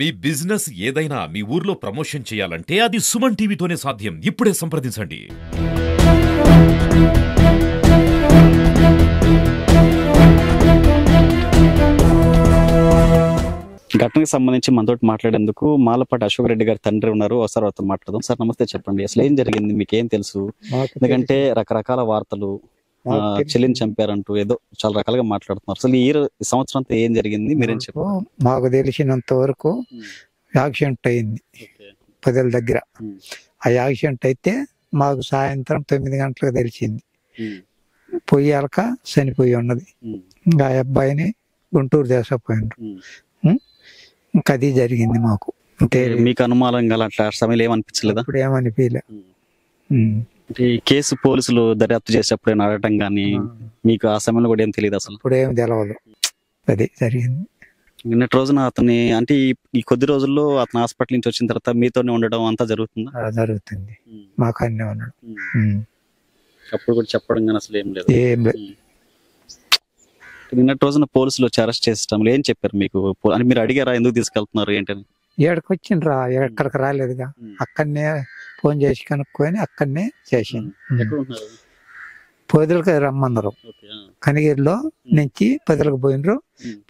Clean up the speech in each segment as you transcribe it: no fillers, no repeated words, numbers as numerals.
మీ business ఏదైనా మీ ఊర్లో promotion చేయాలంటే అది సుమన్ టీవీతోనే సాధ్యం. ఇప్పుడే సంప్రదించండి. ఘటనకు సంబంధించి మనతోటి మాట్లాడేందుకు మాలపాటి అశోక్ రెడ్డి గారి తండ్రి ఉన్నారు. ఒకసారి వాళ్ళతో మాట్లాడదాం. సార్ నమస్తే, చెప్పండి అసలు ఏం జరిగింది, మీకు ఏం తెలుసు? ఎందుకంటే రకరకాల వార్తలు చెల్లిని చంపారంటూ ఏదో చాలా రకాలుగా మాట్లాడుతున్నారు. అసలు ఈ సంవత్సరం అంతా ఏం జరిగింది మీరేం చెప్పారు? మాకు తెలిసినంత వరకు యాక్సిడెంట్ అయింది పదల దగ్గర. ఆ యాక్సిడెంట్ అయితే మాకు సాయంత్రం 9 గంటలకు తెలిసింది. పోయాక చనిపోయి ఉన్నది. ఇంకా ఆ అబ్బాయిని గుంటూరు తీసుకుపోయినారు. ఇంకా అది జరిగింది మాకు. అంటే మీకు అనుమానం గల అట్లా సమయంలో ఏమనిపించలేదా? ఇప్పుడు ఏమనిపించలే. కేసు పోలీసులు దర్యాప్తు చేసేప్పుడు అడగటం కానీ మీకు ఆ సమయంలో కూడా ఏం తెలియదు అసలు? ఇప్పుడు ఏం తెలవదు. అది జరిగింది. నిన్నటి రోజున అతని అంటే ఈ కొద్ది రోజుల్లో అతను హాస్పిటల్ నుంచి వచ్చిన తర్వాత మీతోనే ఉండడం అంతా జరుగుతుందా? జరుగుతుంది. మాకు అన్నీ ఉన్నాడు. అప్పుడు కూడా చెప్పడం కానీ అసలు ఏం లేదు. ఏం లేదు. నిన్నటి రోజున పోలీసులు వచ్చి అరెస్ట్ చేసేటప్పుడు ఏం చెప్పారు మీకు? అని మీరు అడిగారా ఎందుకు తీసుకెళ్తున్నారు ఏంటని? ఏడకి వచ్చిండ్రా, ఎక్కడికి రాలేదుగా. అక్కడనే ఫోన్ చేసి కనుక్కొని అక్కడనే చేసింది. పొదలకు రమ్మన్నారు. కనిగిరిలో నుంచి పొదలకు పోయినరు.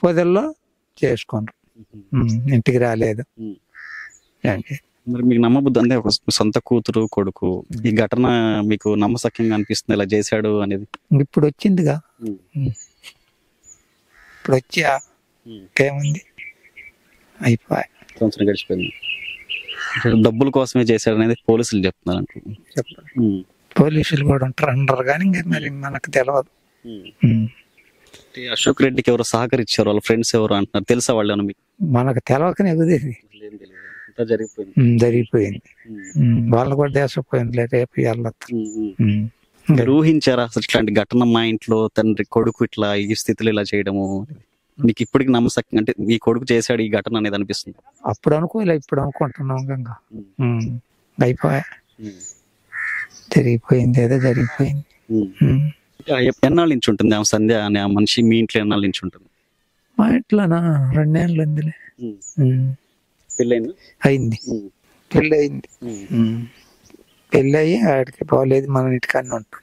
పొదల్లో చేసుకున్నారు. ఇంటికి రాలేదు. మరి మీకు నమ్మబుద్ధి అంటే ఒక సొంత కూతురు కొడుకు ఈ ఘటన మీకు నమ్మసక్యంగా అనిపిస్తుంది ఇలా చేశాడు అనేది? ఇప్పుడు వచ్చిందిగా. ఇప్పుడు వచ్చా ఏముంది, అయిపోయి సంవత్సరం గడిచిపోయింది. డబ్బుల కోసమే చేశాడు అనేది పోలీసులు చెప్తున్నారు. పోలీసులు కూడా ఉంటారు కానీ మరి మనకు తెలియదు. అశోక్ రెడ్డికి ఎవరు సహకరించారు, వాళ్ళ ఫ్రెండ్స్ ఎవరు అంటున్నారు, తెలుసా వాళ్ళు? మీకు మనకు తెలవకనే కుదిరింది. జరిగిపోయింది. వాళ్ళు కూడా దేశపోయింది. రేపు వెళ్ళొచ్చు. ఊహించారా అసలు ఇట్లాంటి ఘటన మా ఇంట్లో తండ్రి కొడుకు ఇట్లా ఈ స్థితిలో ఇలా చేయడము? మీకు ఇప్పటికి నమ్మసక్యం అంటే ఈ కొడుకు చేశాడు ఈ ఘటన అనేది అనిపిస్తుంది? అప్పుడు అనుకోలే, ఇప్పుడు అనుకుంటున్నాం. గంగా అయిపోయా, జరిగిపోయింది. ఏదో జరిగిపోయింది. ఎన్నాళ్ళ నుంచి ఉంటుంది ఆమె సంధ్య అనే ఆ మనిషి మీ ఇంట్లో? ఎన్నాళ్ళ నుంచి ఉంటుంది? మా ఇంట్లోనా 2 ఏళ్ళు ఉందిలే. అయింది. పెళ్ళి అయింది. పెళ్ళి అయ్యి ఆడికి పోలేదు, మన ఇంటికన్నా ఉంటాం.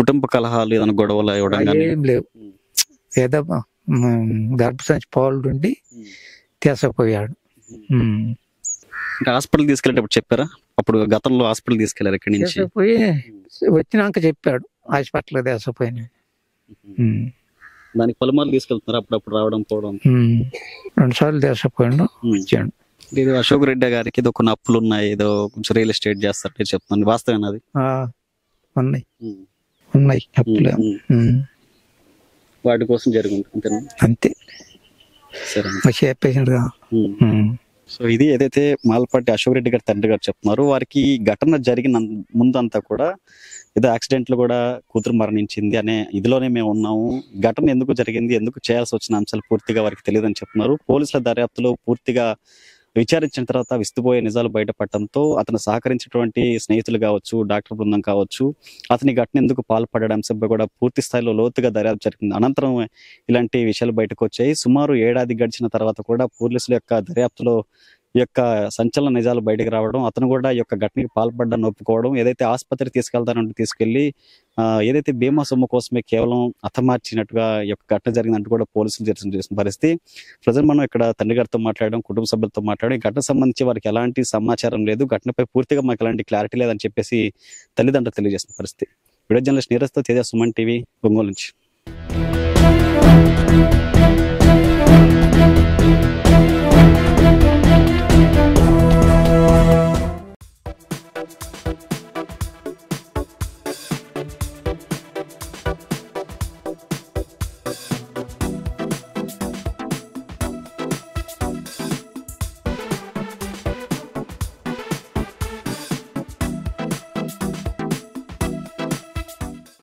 కుటుంబ కలహాలు ఏదైనా గొడవలు ఏం లేవు. ఏదో గర్భసంచి పాలు ఉండి తీసుకుపోయాడు. హాస్పిటల్ తీసుకెళ్ళేటప్పుడు చెప్పారా? అప్పుడు గతంలో హాస్పిటల్ తీసుకెళ్లారు ఇక్కడి నుంచి? తీసుకుపోయి వచ్చినాక చెప్పాడు హాస్పిటల్ తీసుకుపోయిన. దానికి పలుమార్లు తీసుకెళ్తున్నారు అప్పుడప్పుడు రావడం పోవడం? 2 సార్లు తీసుకుపోయాడు, వచ్చాడు. ఇది అశోక్ రెడ్డి గారికి ఏదో కొన్ని అప్పులు ఉన్నాయి, ఏదో కొంచెం రియల్ ఎస్టేట్ చేస్తారు చెప్తున్నాను, వాస్తవేనా అది? ఉన్నాయి అప్పులు. వాటి కోసం జరిగింది అంతే. చెప్పేసిండ్రుగా. సో ఇది ఏదైతే మాలపాటి అశోక్ రెడ్డి గారి తండ్రి గారు చెప్తున్నారు, వారికి ఘటన జరిగిన ముందంతా కూడా ఏదో యాక్సిడెంట్ లో కూడా కూతురు మరణించింది అనే ఇదిలోనే మేము ఉన్నాము. ఘటన ఎందుకు జరిగింది, ఎందుకు చేయాల్సి వచ్చిన అంశాలు పూర్తిగా వారికి తెలియదని చెప్తున్నారు. పోలీసుల దర్యాప్తులో పూర్తిగా విచారించిన తర్వాత విస్తుపోయే నిజాలు బయటపడటంతో అతను సహకరించినటువంటి స్నేహితులు కావచ్చు, డాక్టర్ బృందం కావచ్చు, అతని ఘటన ఎందుకు పాల్పడడం అంశంపై కూడా పూర్తి స్థాయిలో లోతుగా దర్యాప్తు జరిగింది. అనంతరం ఇలాంటి విషయాలు బయటకు వచ్చాయి. సుమారు 1 ఏడాది గడిచిన తర్వాత కూడా పోలీసుల యొక్క దర్యాప్తులో ఈ యొక్క సంచలన నిజాలు బయటకు రావడం, అతను కూడా ఈ యొక్క ఘటనకి పాల్పడ్డాన్ని ఒప్పుకోవడం, ఏదైతే ఆసుపత్రి తీసుకెళ్తానంటూ తీసుకెళ్లి ఏదైతే బీమా సొమ్ము కోసమే కేవలం హతమార్చినట్టుగా ఈ యొక్క ఘటన జరిగిందంటూ కూడా పోలీసులు చేసిన పరిస్థితి. ప్రజలు మనం ఇక్కడ తండ్రి గారితో మాట్లాడడం, కుటుంబ సభ్యులతో మాట్లాడడం, ఈ ఘటన సంబంధించి వారికి ఎలాంటి సమాచారం లేదు, ఘటనపై పూర్తిగా మాకు ఎలాంటి క్లారిటీ లేదని చెప్పేసి తల్లిదండ్రులు తెలియజేసిన పరిస్థితి. వీడియో జర్నలిస్ట్ నీరజ్తో తేజ, సుమన్ టీవీ, ఒంగోలు నుంచి.